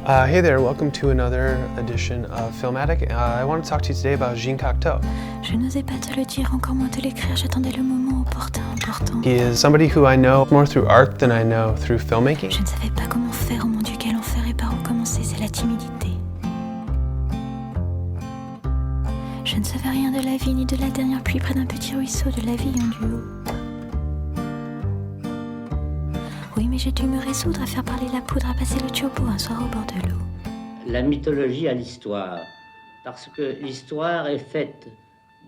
Hey there, welcome to another edition of Filmatic. I want to talk to you today about Jean Cocteau. Je n'osais pas te le dire, encore moins te l'écrire, j'attendais le moment opportun. He is somebody who I know more through art than I know through filmmaking. Je ne savais pas comment faire, oh mon Dieu, quel enfer, et par où commencer, c'est la timidité. Je ne savais rien de la vie, ni de la dernière pluie près d'un petit ruisseau, de la vie en duo. Oui, mais j'ai dû me résoudre à faire parler la poudre, à passer le chopo un soir au bord de l'eau. La mythologie à l'histoire, parce que l'histoire est faite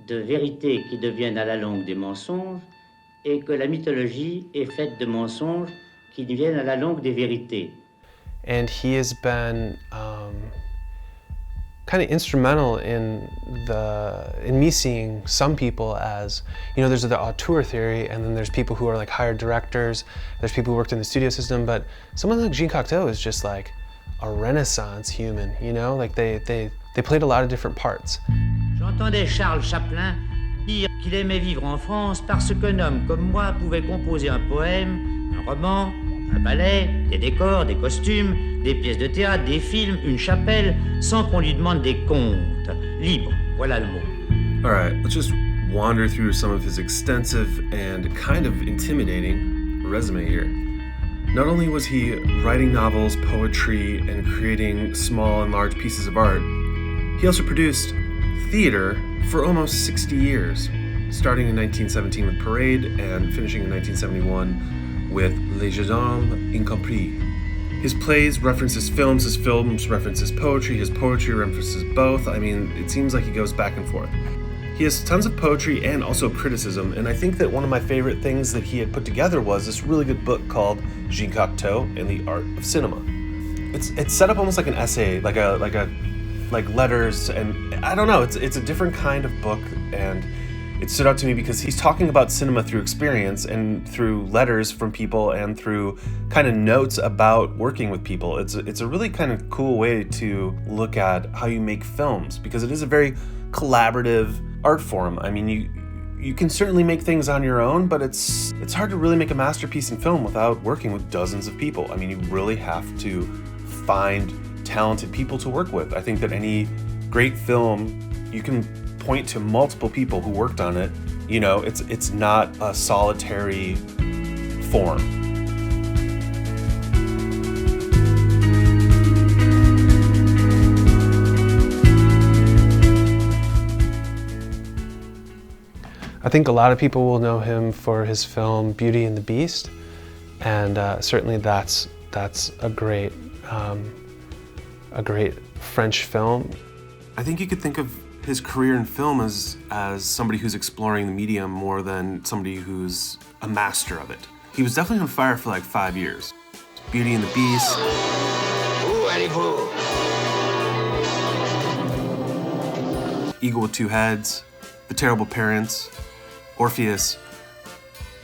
de vérités qui deviennent à la longue des mensonges, et que la mythologie est faite de mensonges qui deviennent à la longue des vérités. And he has been kind of instrumental in me seeing some people as, there's the auteur theory, and then there's people who are like hired directors, there's people who worked in the studio system, but someone like Jean Cocteau is just like a renaissance human, like they played a lot of different parts. J'entendais Charles Chaplin dire qu'il aimait vivre en France parce qu'un homme comme moi pouvait composer un poème, un roman, un ballet, des décors, des costumes, des pièces de théâtre, des films, une chapelle, sans qu'on lui demande des comptes. Libre, voilà le mot. All right, let's just wander through some of his extensive and kind of intimidating resume here. Not only was he writing novels, poetry, and creating small and large pieces of art, he also produced theater for almost 60 years, starting in 1917 with Parade and finishing in 1971 with Les Gendarmes Incompris. His plays reference his films reference his poetry references both. I mean, it seems like he goes back and forth. He has tons of poetry and also criticism, and I think that one of my favorite things that he had put together was this really good book called Jean Cocteau and the Art of Cinema. It's set up almost like an essay, like letters, and I don't know, it's a different kind of book, and it stood out to me because he's talking about cinema through experience and through letters from people and through kind of notes about working with people. It's a really kind of cool way to look at how you make films, because it is a very collaborative art form. I mean, you can certainly make things on your own, but it's hard to really make a masterpiece in film without working with dozens of people. I mean, you really have to find talented people to work with. I think that any great film, you can point to multiple people who worked on it. It's not a solitary form. I think a lot of people will know him for his film Beauty and the Beast, and certainly that's a great French film. I think you could think of his career in film as somebody who's exploring the medium more than somebody who's a master of it. He was definitely on fire for like 5 years. Beauty and the Beast. Où allez-vous? Eagle with Two Heads, The Terrible Parents, Orpheus.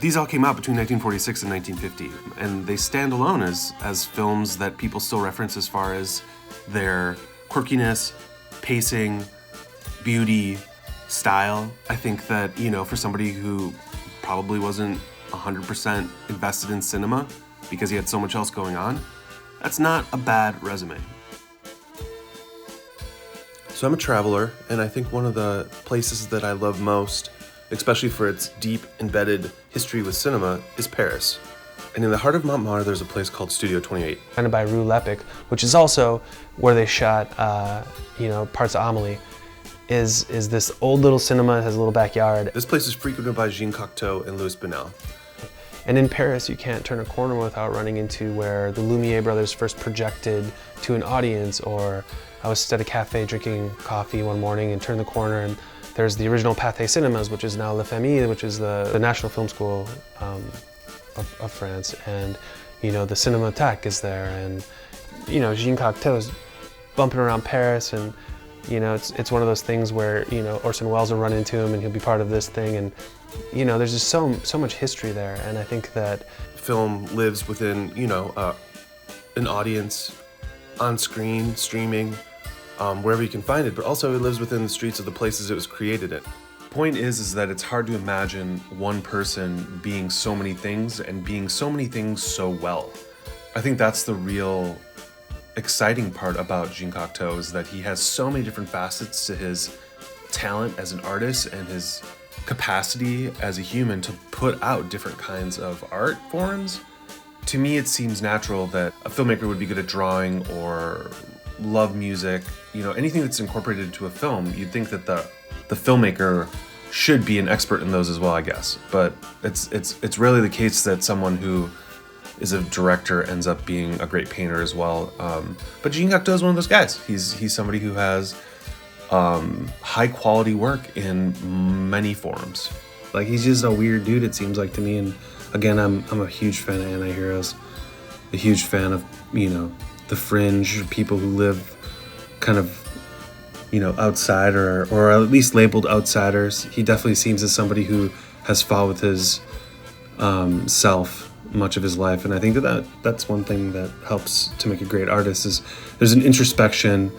These all came out between 1946 and 1950, and they stand alone as films that people still reference as far as their quirkiness, pacing, beauty, style. I think that, for somebody who probably wasn't 100% invested in cinema because he had so much else going on, that's not a bad resume. So I'm a traveler, and I think one of the places that I love most, especially for its deep embedded history with cinema, is Paris. And in the heart of Montmartre, there's a place called Studio 28. Kind of by Rue Lepic, which is also where they shot, parts of Amélie, is this old little cinema. It has a little backyard. This place is frequented by Jean Cocteau and Louis Buñuel. And in Paris, you can't turn a corner without running into where the Lumiere brothers first projected to an audience, or I was at a cafe drinking coffee one morning and turned the corner, and there's the original Pathé Cinemas, which is now La Famille, which is the National Film School of France, and the Cinémathèque is there, and Jean Cocteau's bumping around Paris, and it's one of those things where Orson Welles will run into him and he'll be part of this thing, and there's just so much history there, and I think that film lives within an audience, on screen, streaming, wherever you can find it, but also it lives within the streets of the places it was created in. Point is that it's hard to imagine one person being so many things and being so many things so well. I think that's the real exciting part about Jean Cocteau is that he has so many different facets to his talent as an artist and his capacity as a human to put out different kinds of art forms. To me, it seems natural that a filmmaker would be good at drawing or love music, anything that's incorporated into a film. You'd think that the filmmaker should be an expert in those as well, I guess. But it's rarely the case that someone who is a director ends up being a great painter as well. But Jean Cocteau is one of those guys. He's somebody who has high quality work in many forms. Like, he's just a weird dude, it seems like to me. And again, I'm a huge fan of anti-heroes, a huge fan of, the fringe, people who live kind of, outside or at least labeled outsiders. He definitely seems as somebody who has fought with his self much of his life. And I think that's one thing that helps to make a great artist is there's an introspection,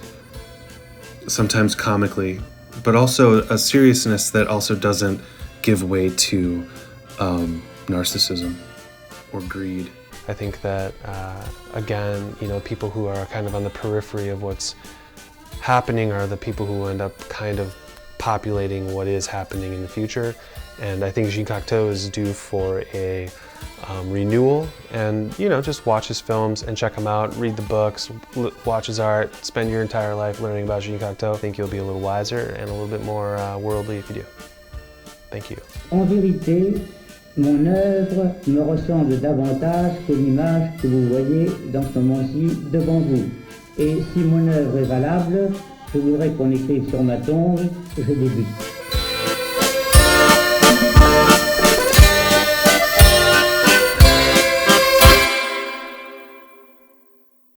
sometimes comically, but also a seriousness that also doesn't give way to narcissism or greed. I think that, again, people who are kind of on the periphery of what's happening are the people who end up kind of populating what is happening in the future. And I think Jean Cocteau is due for a renewal, and just watch his films and check him out, read the books, watch his art, spend your entire life learning about Jean Cocteau. I think you'll be a little wiser and a little bit more worldly if you do. Thank you. En vérité, mon œuvre me ressemble davantage que l'image que vous voyez dans ce moment-ci devant vous. Et si mon œuvre est valable, je voudrais qu'on écrive sur ma tombe, je débute.